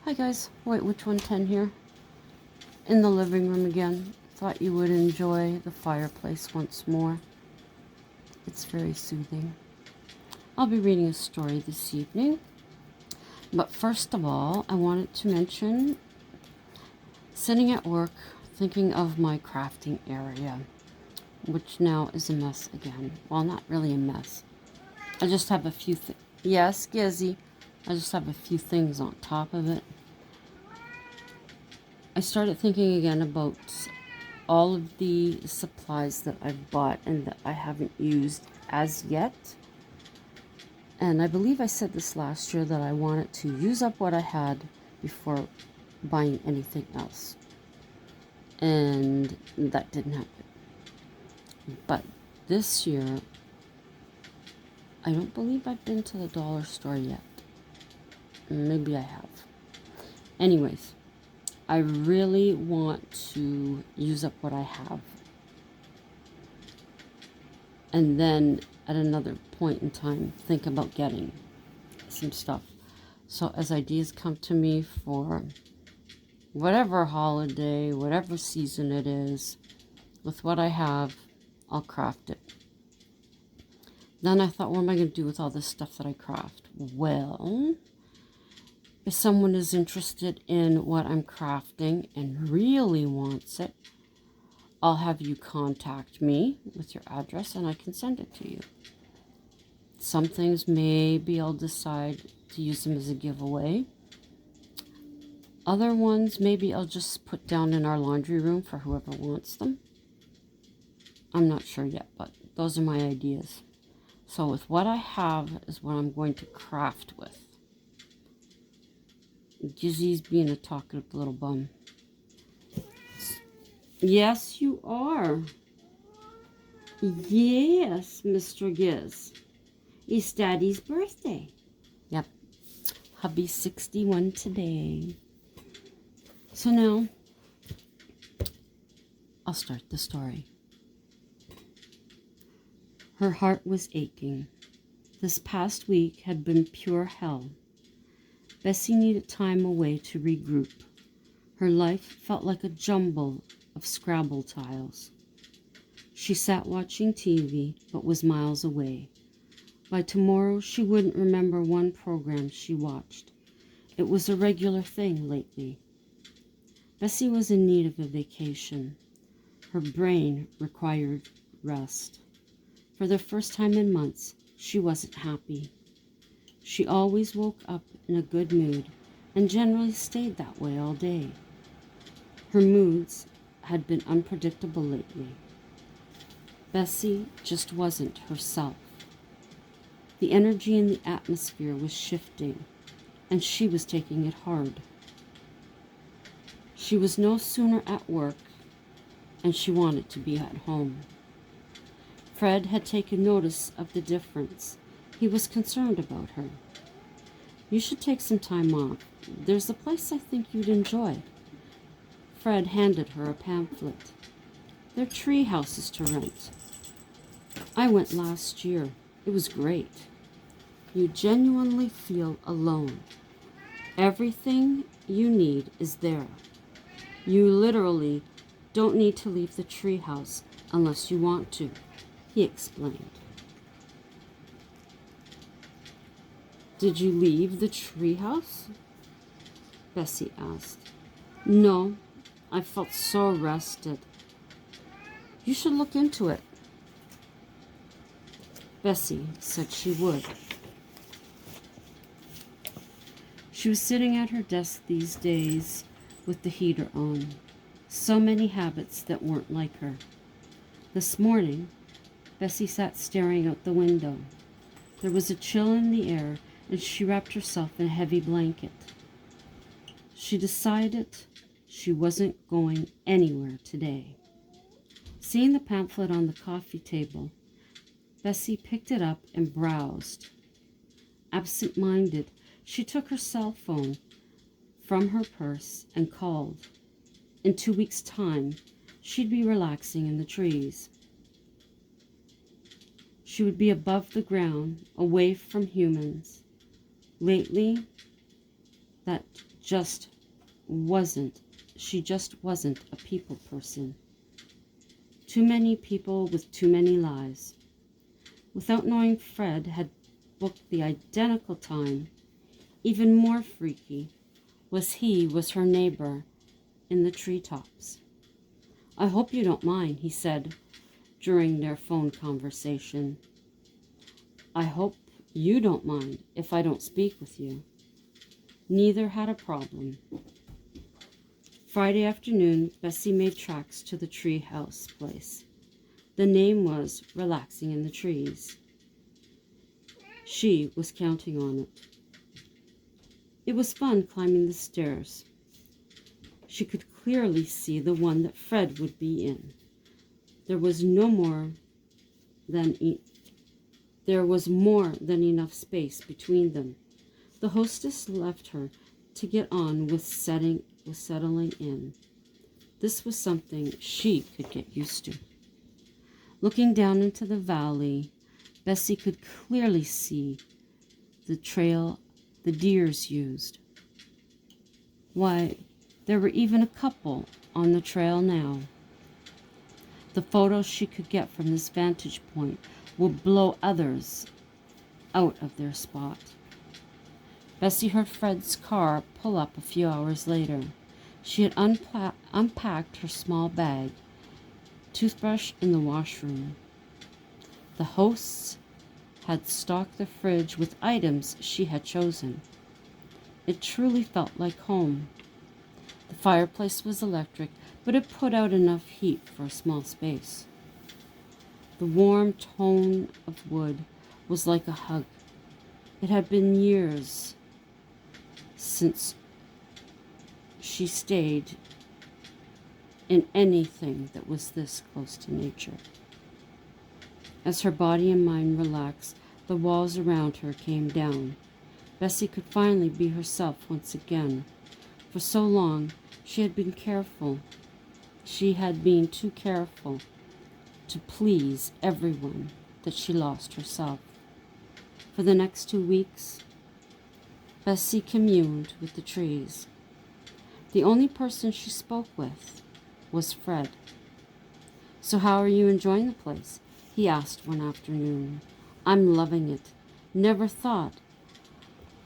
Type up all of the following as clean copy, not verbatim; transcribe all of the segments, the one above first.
Hi guys, White Witch 110 here, in the living room again. Thought you would enjoy the fireplace once more. It's very soothing. I'll be reading a story this evening, but first of all, I wanted to mention sitting at work thinking of my crafting area, which now is a mess again. Well, not really a mess. I just have a few things. Yes, Gizzy. I just have a few things on top of it. I started thinking again about all of the supplies that I've bought and that I haven't used as yet. And I believe I said this last year that I wanted to use up what I had before buying anything else. And that didn't happen. But this year, I don't believe I've been to the dollar store yet. Maybe I have. Anyways, I really want to use up what I have. And then at another point in time, think about getting some stuff. So as ideas come to me for whatever holiday, whatever season it is, with what I have, I'll craft it. Then I thought, what am I going to do with all this stuff that I craft? Well, if someone is interested in what I'm crafting and really wants it, I'll have you contact me with your address and I can send it to you. Some things maybe I'll decide to use them as a giveaway. Other ones maybe I'll just put down in our laundry room for whoever wants them. I'm not sure yet, but those are my ideas. So with what I have is what I'm going to craft with. Gizzy's being a talkative little bum. Yes, you are. Yes, Mr. Giz. It's Daddy's birthday. Yep. Hubby's 61 today. So now, I'll start the story. Her heart was aching. This past week had been pure hell. Bessie needed time away to regroup. Her life felt like a jumble of Scrabble tiles. She sat watching TV, but was miles away. By tomorrow, she wouldn't remember one program she watched. It was a regular thing lately. Bessie was in need of a vacation. Her brain required rest. For the first time in months, she wasn't happy. She always woke up in a good mood and generally stayed that way all day. Her moods had been unpredictable lately. Bessie just wasn't herself. The energy in the atmosphere was shifting, and she was taking it hard. She was no sooner at work, and she wanted to be at home. Fred had taken notice of the difference. He was concerned about her. You should take some time off. There's a place I think you'd enjoy. Fred handed her a pamphlet. There are treehouses to rent. I went last year. It was great. You genuinely feel alone. Everything you need is there. You literally don't need to leave the treehouse unless you want to, he explained. Did you leave the treehouse? Bessie asked. No, I felt so rested. You should look into it. Bessie said she would. She was sitting at her desk these days with the heater on. So many habits that weren't like her. This morning, Bessie sat staring out the window. There was a chill in the air, and she wrapped herself in a heavy blanket. She decided she wasn't going anywhere today. Seeing the pamphlet on the coffee table, Bessie picked it up and browsed. Absent-minded, she took her cell phone from her purse and called. In 2 weeks' time, she'd be relaxing in the trees. She would be above the ground, away from humans. Lately, that just wasn't a people person. Too many people with too many lives. Without knowing Fred had booked the identical time, even more freaky was her neighbor in the treetops. "I hope you don't mind," he said during their phone conversation. "I hope you don't mind if I don't speak with you." Neither had a problem. Friday afternoon, Bessie made tracks to the Treehouse place. The name was Relaxing in the Trees. She was counting on it. It was fun climbing the stairs. She could clearly see the one that Fred would be in. There was more than enough space between them. The hostess left her to get on with settling in. This was something she could get used to. Looking down into the valley, Bessie could clearly see the trail the deers used. Why, there were even a couple on the trail now. The photos she could get from this vantage point would blow others out of their spot. Bessie heard Fred's car pull up a few hours later. She had unpacked her small bag, toothbrush in the washroom. The hosts had stocked the fridge with items she had chosen. It truly felt like home. The fireplace was electric, but it put out enough heat for a small space. The warm tone of wood was like a hug. It had been years since she stayed in anything that was this close to nature. As her body and mind relaxed, the walls around her came down. Bessie could finally be herself once again. For so long, she had been careful. She had been too careful to please everyone that she lost herself. For the next 2 weeks, Bessie communed with the trees. The only person she spoke with was Fred. "So how are you enjoying the place?" he asked one afternoon. "I'm loving it. Never thought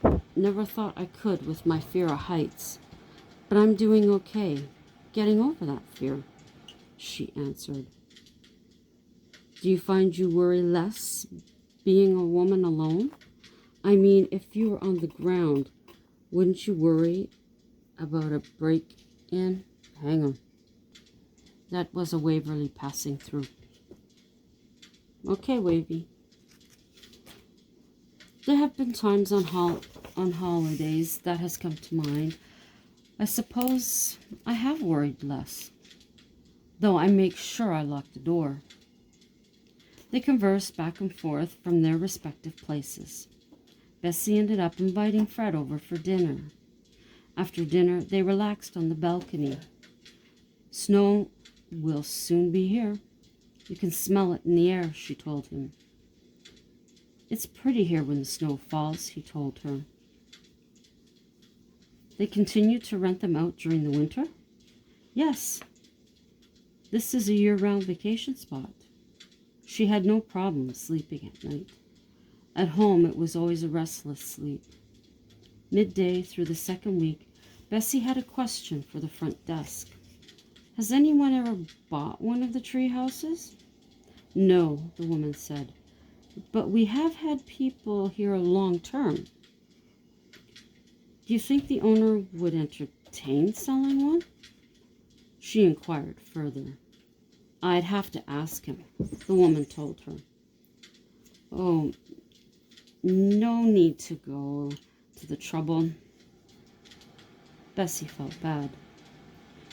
I could with my fear of heights. But I'm doing okay. Getting over that fear," she answered. "Do you find you worry less being a woman alone? I mean, if you were on the ground, wouldn't you worry about a break-in?" Hang on. That was a Waverly passing through. Okay, Wavy. There have been times on holidays that has come to mind. I suppose I have worried less, though I make sure I lock the door. They conversed back and forth from their respective places. Bessie ended up inviting Fred over for dinner. After dinner, they relaxed on the balcony. "Snow will soon be here. You can smell it in the air," she told him. "It's pretty here when the snow falls," he told her. They continued to rent them out during the winter? Yes. This is a year-round vacation spot. She had no problem sleeping at night. At home, it was always a restless sleep. Midday through the second week, Bessie had a question for the front desk. "Has anyone ever bought one of the tree houses?" "No," the woman said, "but we have had people here long term. Do you think the owner would entertain selling one?" She inquired further. "I'd have to ask him," the woman told her. "Oh, no need to go to the trouble." Bessie felt bad.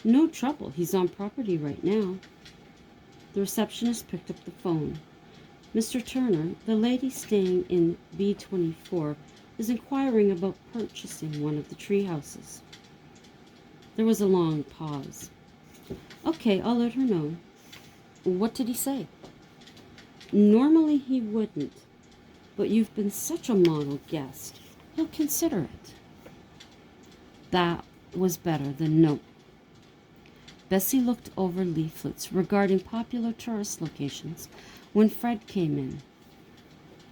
"No trouble. He's on property right now." The receptionist picked up the phone. "Mr. Turner, the lady staying in B24 is inquiring about purchasing one of the tree houses." There was a long pause. "Okay, I'll let her know." "What did he say?" "Normally he wouldn't, but you've been such a model guest. He'll consider it." That was better than no. Bessie looked over leaflets regarding popular tourist locations when Fred came in.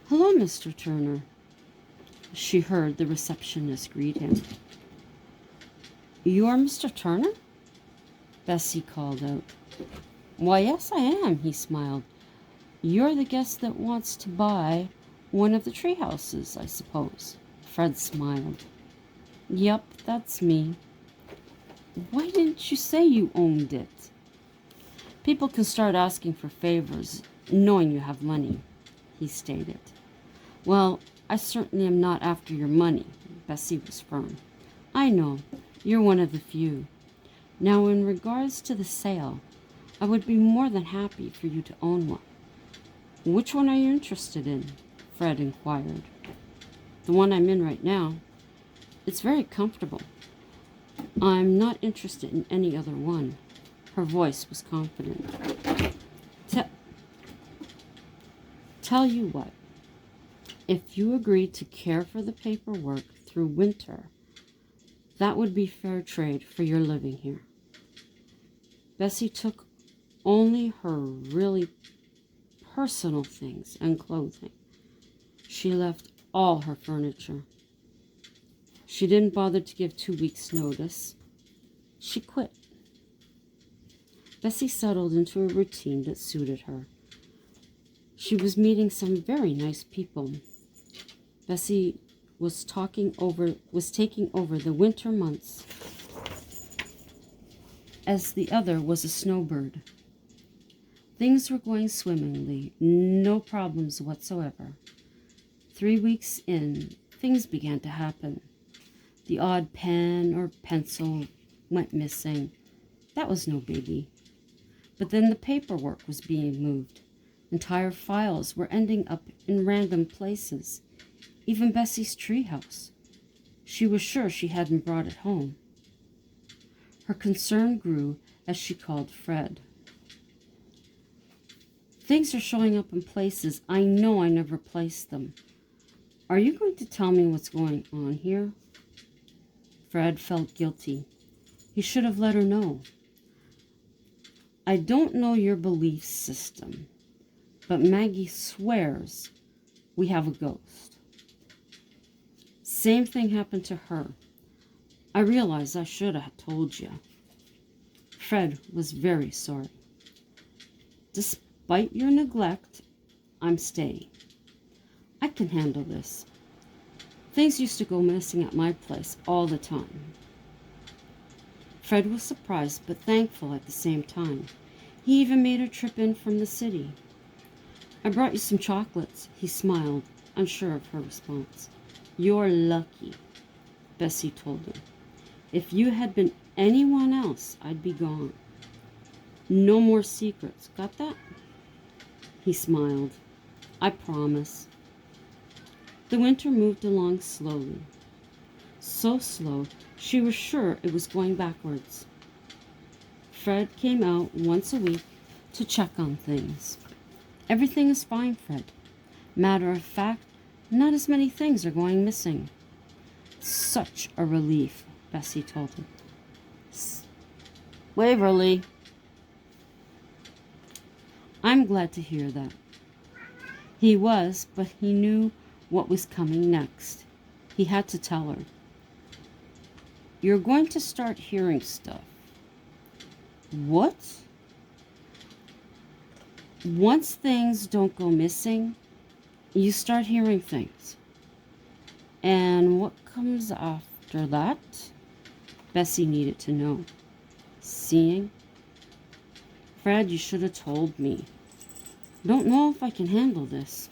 "Hello, Mr. Turner." She heard the receptionist greet him. "You are Mr. Turner?" Bessie called out. "Why, yes, I am," he smiled. "You're the guest that wants to buy one of the tree houses, I suppose." Fred smiled. "Yep, that's me." "Why didn't you say you owned it?" "People can start asking for favors, knowing you have money," he stated. "Well, I certainly am not after your money," Bessie was firm. "I know, you're one of the few. Now, in regards to the sale, I would be more than happy for you to own one." "Which one are you interested in?" Fred inquired. "The one I'm in right now. It's very comfortable. I'm not interested in any other one." Her voice was confident. Tell you what, if you agree to care for the paperwork through winter, that would be fair trade for your living here." Bessie took only her really personal things and clothing. She left all her furniture. She didn't bother to give 2 weeks' notice. She quit. Bessie settled into a routine that suited her. She was meeting some very nice people. Bessie was taking over the winter months, as the other was a snowbird. Things were going swimmingly, no problems whatsoever. 3 weeks in, things began to happen. The odd pen or pencil went missing. That was no biggie. But then the paperwork was being moved. Entire files were ending up in random places. Even Bessie's treehouse. She was sure she hadn't brought it home. Her concern grew as she called Fred. "Things are showing up in places I know I never placed them. Are you going to tell me what's going on here?" Fred felt guilty. He should have let her know. "I don't know your belief system, but Maggie swears we have a ghost. Same thing happened to her. I realize I should have told you." Fred was very sorry. "Despite your neglect, I'm staying. I can handle this. Things used to go missing at my place all the time." Fred was surprised but thankful at the same time. He even made a trip in from the city. "I brought you some chocolates," he smiled, unsure of her response. "You're lucky," Bessie told him. "If you had been anyone else, I'd be gone. No more secrets, got that?" He smiled. "I promise." The winter moved along slowly. So slow, she was sure it was going backwards. Fred came out once a week to check on things. "Everything is fine, Fred. Matter of fact, not as many things are going missing." "Such a relief," Bessie told him. "Waverly." "I'm glad to hear that." He was, but he knew what was coming next. He had to tell her. "You're going to start hearing stuff." "What?" "Once things don't go missing, you start hearing things." "And what comes after that?" Bessie needed to know. "Seeing." "Fred, you should have told me. Don't know if I can handle this.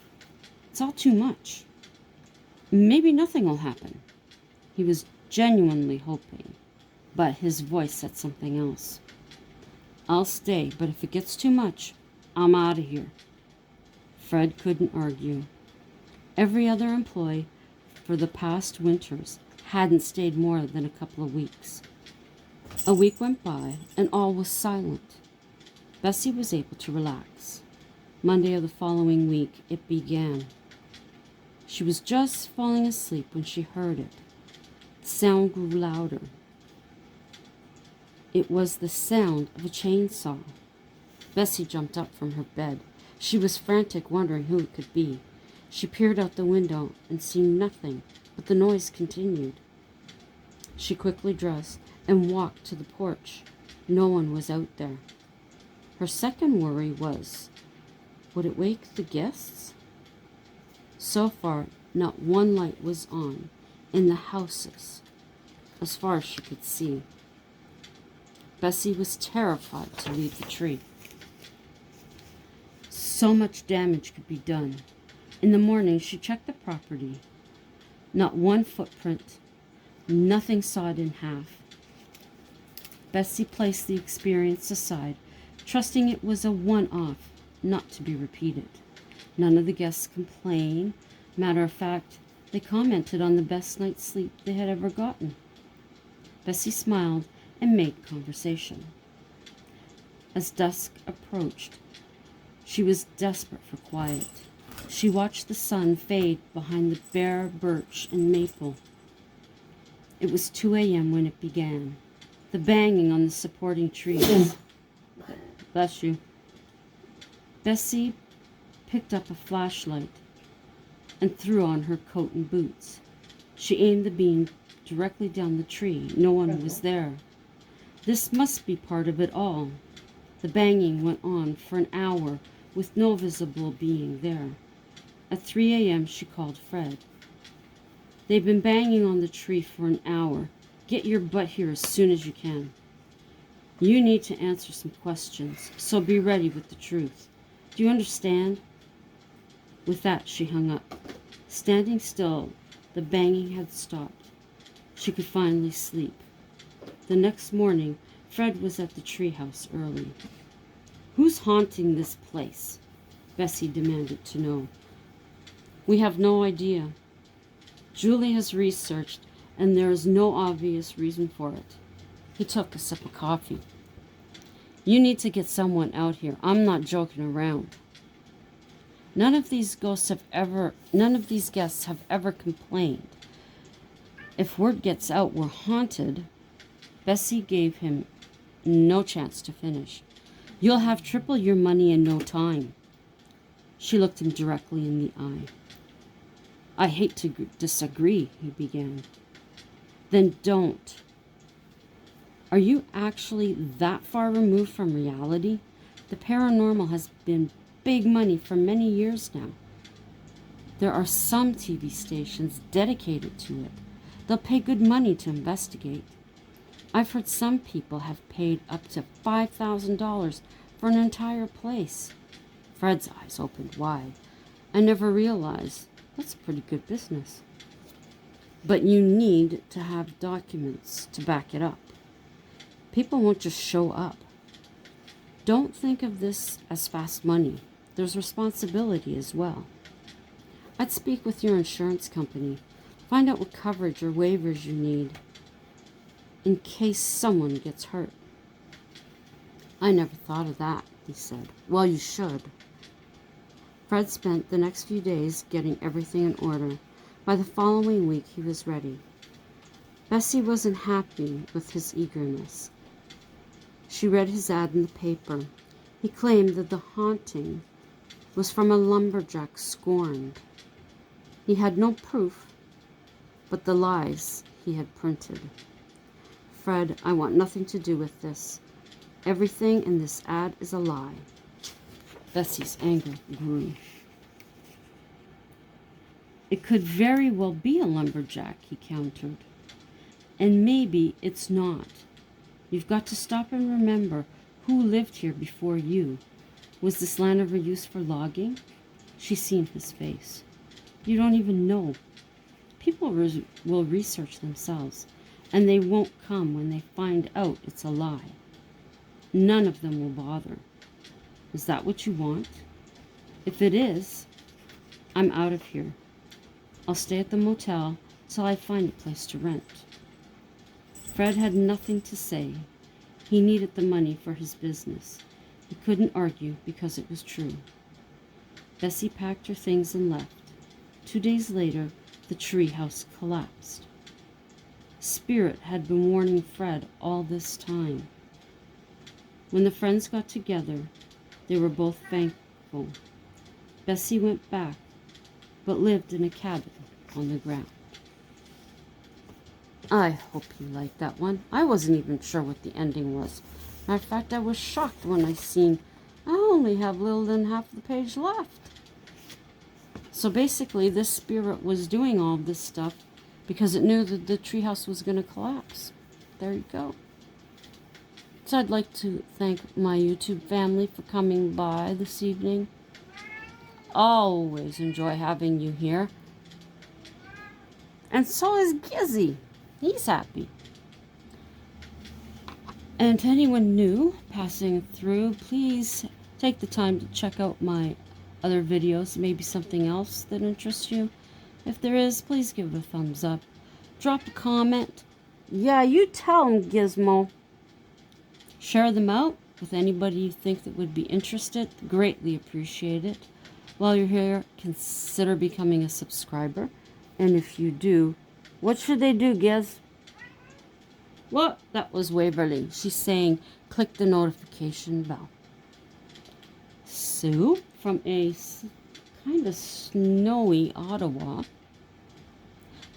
It's all too much. Maybe nothing will happen." He was genuinely hoping, but his voice said something else. "I'll stay, but if it gets too much, I'm out of here." Fred couldn't argue. Every other employee for the past winters hadn't stayed more than a couple of weeks. A week went by, and all was silent. Bessie was able to relax. Monday of the following week, it began. She was just falling asleep when she heard it. The sound grew louder. It was the sound of a chainsaw. Bessie jumped up from her bed. She was frantic, wondering who it could be. She peered out the window and seen nothing, but the noise continued. She quickly dressed and walked to the porch. No one was out there. Her second worry was, would it wake the guests? So far, not one light was on in the houses, as far as she could see. Bessie was terrified to leave the tree. So much damage could be done. In the morning, she checked the property. Not one footprint, nothing sawed in half. Bessie placed the experience aside, trusting it was a one-off, not to be repeated. None of the guests complained. Matter of fact, they commented on the best night's sleep they had ever gotten. Bessie smiled and made conversation. As dusk approached, she was desperate for quiet. She watched the sun fade behind the bare birch and maple. It was 2 a.m. when it began. The banging on the supporting trees. Bless you. Bessie picked up a flashlight and threw on her coat and boots. She aimed the beam directly down the tree. No one was there. This must be part of it all. The banging went on for an hour with no visible being there. At 3 a.m. she called Fred. They've been banging on the tree for an hour. Get your butt here as soon as you can. You need to answer some questions, so be ready with the truth. Do you understand? With that, she hung up. Standing still, the banging had stopped. She could finally sleep. The next morning, Fred was at the treehouse early. Who's haunting this place? Bessie demanded to know. We have no idea. Julie has researched, and there is no obvious reason for it. He took a sip of coffee. You need to get someone out here. I'm not joking around. None of these guests have ever complained. If word gets out we're haunted, Bessie gave him no chance to finish. You'll have triple your money in no time. She looked him directly in the eye. I hate to disagree, he began. Then don't. Are you actually that far removed from reality? The paranormal has been big money for many years now. There are some TV stations dedicated to it. They'll pay good money to investigate. I've heard some people have paid up to $5,000 for an entire place. Fred's eyes opened wide. I never realized. That's pretty good business. But you need to have documents to back it up. People won't just show up. Don't think of this as fast money. There's responsibility as well. I'd speak with your insurance company. Find out what coverage or waivers you need in case someone gets hurt. I never thought of that, he said. Well, you should. Fred spent the next few days getting everything in order. By the following week, he was ready. Bessie wasn't happy with his eagerness. She read his ad in the paper. He claimed that the haunting was from a lumberjack scorned. He had no proof, but the lies he had printed. Fred, I want nothing to do with this. Everything in this ad is a lie. Bessie's anger grew. It could very well be a lumberjack, he countered. And maybe it's not. You've got to stop and remember who lived here before you. Was this land ever used for logging? She's seen his face. You don't even know. People will research themselves, and they won't come when they find out it's a lie. None of them will bother. Is that what you want? If it is, I'm out of here. I'll stay at the motel till I find a place to rent. Fred had nothing to say. He needed the money for his business. He couldn't argue because it was true. Bessie packed her things and left. 2 days later, the treehouse collapsed. Spirit had been warning Fred all this time. When the friends got together, they were both thankful. Bessie went back, but lived in a cabin on the ground. I hope you liked that one. I wasn't even sure what the ending was. Matter of fact, I was shocked when I seen I only have little than half the page left. So basically, this spirit was doing all this stuff because it knew that the treehouse was going to collapse. There you go. So I'd like to thank my YouTube family for coming by this evening. Always enjoy having you here. And so is Gizzy. He's happy. And to anyone new passing through, please take the time to check out my other videos. Maybe something else that interests you. If there is, please give it a thumbs up. Drop a comment. Yeah, you tell them, Gizmo. Share them out with anybody you think that would be interested. Greatly appreciate it. While you're here, consider becoming a subscriber. And if you do, what should they do, Giz? What? That was Waverly. She's saying, click the notification bell. Sue, from a kind of snowy Ottawa.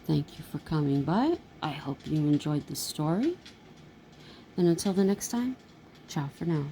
Thank you for coming by. I hope you enjoyed the story. And until the next time, ciao for now.